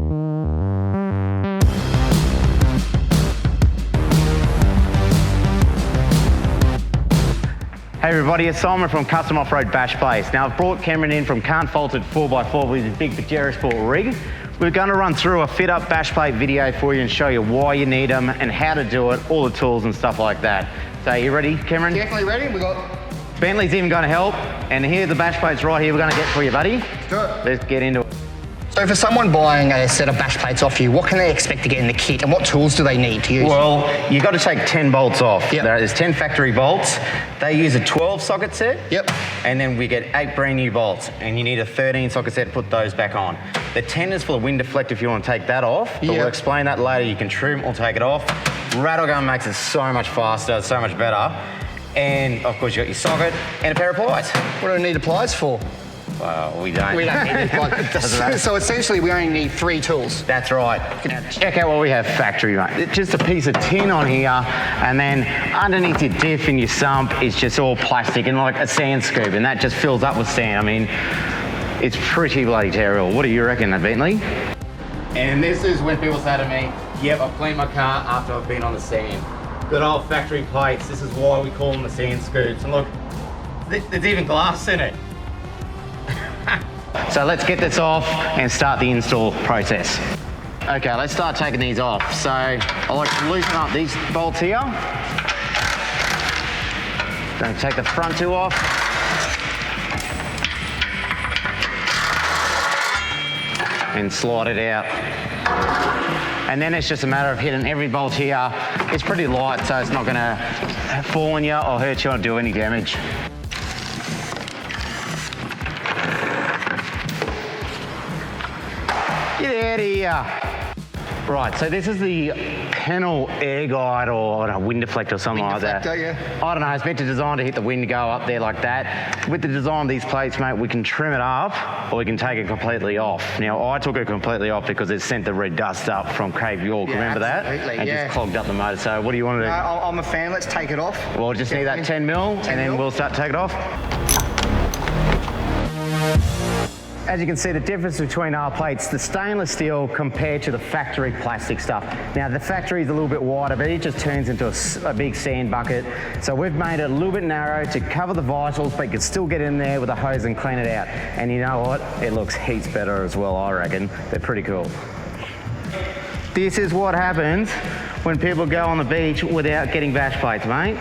Hey everybody, it's Simon from Custom Offroad Bashplate. Now I've brought Cameron in from Cant Fault It 4x4 with his big Pajero Sport rig. We're going to run through a fit up Bashplate video for you and show you why you need them and how to do it, all the tools and stuff like that. So you ready, Cameron? Definitely ready. We got Bentley's even going to help, and here the Bashplates right here we're going to get for you, buddy. Let's do it. Let's get into it. So for someone buying a set of Bashplates off you, what can they expect to get in the kit and what tools do they need to use? Well, you've got to take 10 bolts off. Yep. There's 10 factory bolts. They use a 12 socket set. Yep. And then we get 8 brand new bolts, and you need a 13 socket set to put those back on. The 10 is for the wind deflect if you want to take that off, but we'll explain that later. You can trim or take it off. Rattle gun makes it so much faster, so much better. And of course you got your socket and a pair of pliers. What do we need pliers for? Well, we don't. We don't need pliers. So essentially we only need 3 tools. That's right. Now check out what we have factory, mate. It's just a piece of tin on here, and then underneath your diff and your sump is just all plastic and like a sand scoop, and that just fills up with sand. I mean, it's pretty bloody terrible. What do you reckon, Bentley? And this is when people say to me, yep, I've cleaned my car after I've been on the sand. Good old factory plates. This is why we call them the sand scoops. And look, there's even glass in it. So let's get this off and start the install process. Okay, let's start taking these off. So I like to loosen up these bolts here. Going to take the front 2 off. And slide it out. And then it's just a matter of hitting every bolt here. It's pretty light, so it's not going to fall on you or hurt you or do any damage. Get out of here. Right, so this is the panel air guide or a wind deflector or something like that. Yeah. I don't know, it's meant to design to hit the wind go up there like that. With the design of these plates, mate, we can trim it up or we can take it completely off. Now, I took it completely off because it sent the red dust up from Cape York, remember that? And just clogged up the motor. So what do you want to do? I'm a fan, let's take it off. Well, just need that 10 mil and then we'll start to take it off. As you can see, the difference between our plates, the stainless steel compared to the factory plastic stuff. Now, the factory is a little bit wider, but it just turns into a big sand bucket. So we've made it a little bit narrow to cover the vitals, but you can still get in there with a hose and clean it out. And you know what? It looks heaps better as well, I reckon. They're pretty cool. This is what happens when people go on the beach without getting bash plates, mate.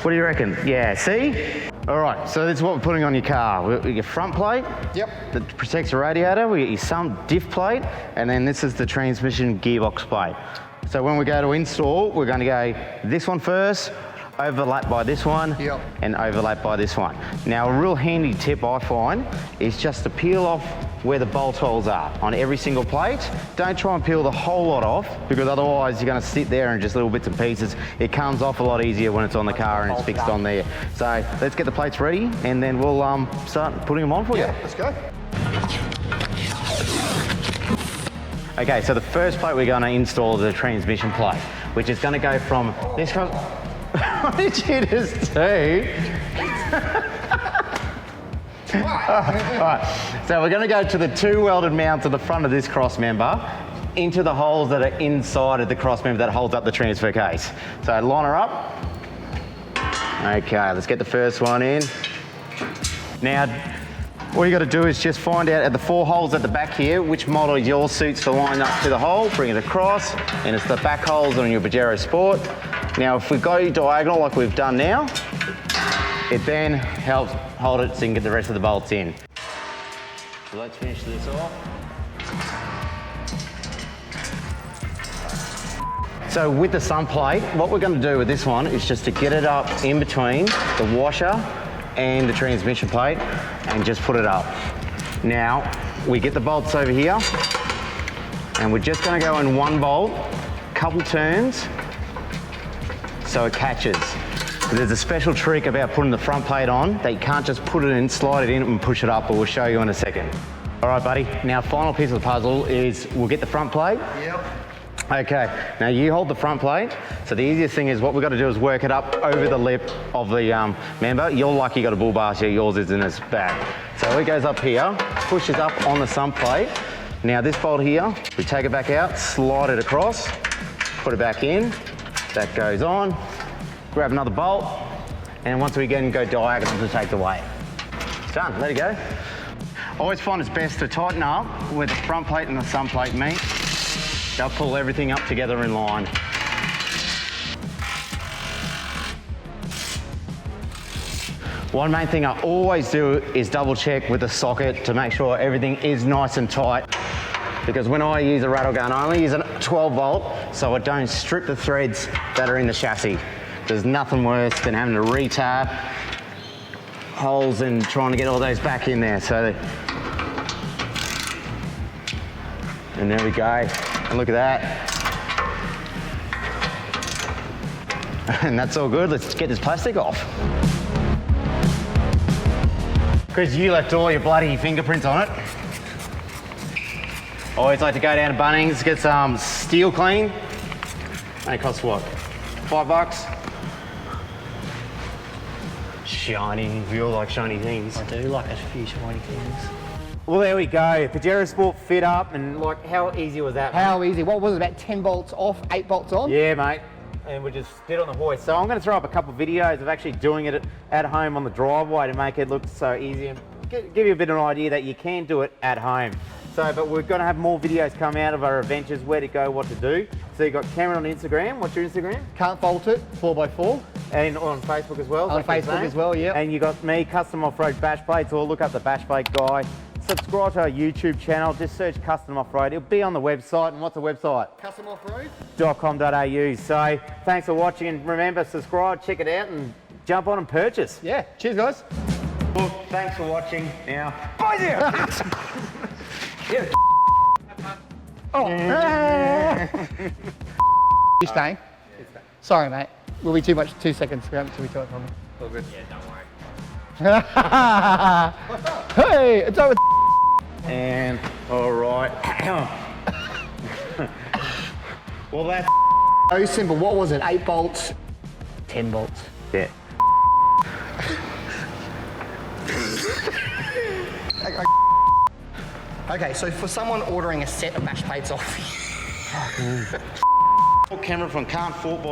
What do you reckon? Yeah, see? All right, so this is what we're putting on your car. We got your front plate that protects the radiator. We got your sump diff plate, and then this is the transmission gearbox plate. So when we go to install, we're going to go this one first, overlap by this one, and overlap by this one. Now, a real handy tip I find is just to peel off where the bolt holes are on every single plate. Don't try and peel the whole lot off, because otherwise you're going to sit there in just little bits and pieces. It comes off a lot easier when it's on the car and it's fixed on there. So let's get the plates ready and then we'll start putting them on for you. Yeah, let's go. Okay, so the first plate we're going to install is the transmission plate, which is going to go from this. What did you just do? All right, so we're going to go to the 2 welded mounts at the front of this cross member into the holes that are inside of the cross member that holds up the transfer case. So line her up. Okay, let's get the first one in. Now, all you got to do is just find out at the 4 holes at the back here which model yours suits to line up to the hole, bring it across, and it's the back holes on your Pajero Sport. Now, if we go diagonal like we've done now, it then helps hold it so you can get the rest of the bolts in. So let's finish this off. So with the sun plate, what we're going to do with this one is just to get it up in between the washer and the transmission plate and just put it up. Now, we get the bolts over here and we're just going to go in 1 bolt, couple turns, so it catches. There's a special trick about putting the front plate on that you can't just put it in, slide it in and push it up, but we'll show you in a second. All right, buddy. Now, final piece of the puzzle is we'll get the front plate. Okay, now you hold the front plate. So the easiest thing is what we've got to do is work it up over the lip of the member. You're lucky you got a bull bar here, yours is in its back. So it goes up here, pushes up on the sump plate. Now this bolt here, we take it back out, slide it across, put it back in, that goes on, grab another bolt, and once we again go diagonal to take the weight. It's done, let it go. I always find it's best to tighten up where the front plate and the sump plate meet. They'll pull everything up together in line. One main thing I always do is double check with the socket to make sure everything is nice and tight. Because when I use a rattle gun, I only use a 12 volt, so I don't strip the threads that are in the chassis. There's nothing worse than having to re-tap holes and trying to get all those back in there. And there we go. And look at that. And that's all good. Let's get this plastic off. Because you left all your bloody fingerprints on it. I always like to go down to Bunnings, get some steel clean. And it costs what? $5? Shiny, we all like shiny things. I do like a few shiny things. Well, there we go. Pajero Sport fit up, and like, how easy was that? How easy? What was it, about 10 bolts off, 8 bolts on? Yeah, mate. And we just did it on the hoist. So I'm going to throw up a couple of videos of actually doing it at home on the driveway to make it look so easy and give you a bit of an idea that you can do it at home. So, but we're going to have more videos come out of our adventures, where to go, what to do. So you've got Cameron on Instagram. What's your Instagram? Cant Fault It, 4x4. And on Facebook as well. On Facebook as well, yeah. And you got me, Custom Offroad Bashplate. So look up the Bashplate guy. Subscribe to our YouTube channel. Just search Custom Offroad. It'll be on the website. And what's the website? customoffroad.com.au. So thanks for watching. And remember, subscribe, check it out, and jump on and purchase. Yeah, cheers guys. Well, thanks for watching. Now, bye there. Yeah. Oh. You staying? Sorry, mate. Will be too much, 2 seconds. We haven't too much from me. All good. Yeah, don't worry. Hey, it's over. And, all right. Well, that's So simple. What was it? 8 bolts? 10 bolts. yeah. Okay, so for someone ordering a set of bash plates off Camera from Cant Fault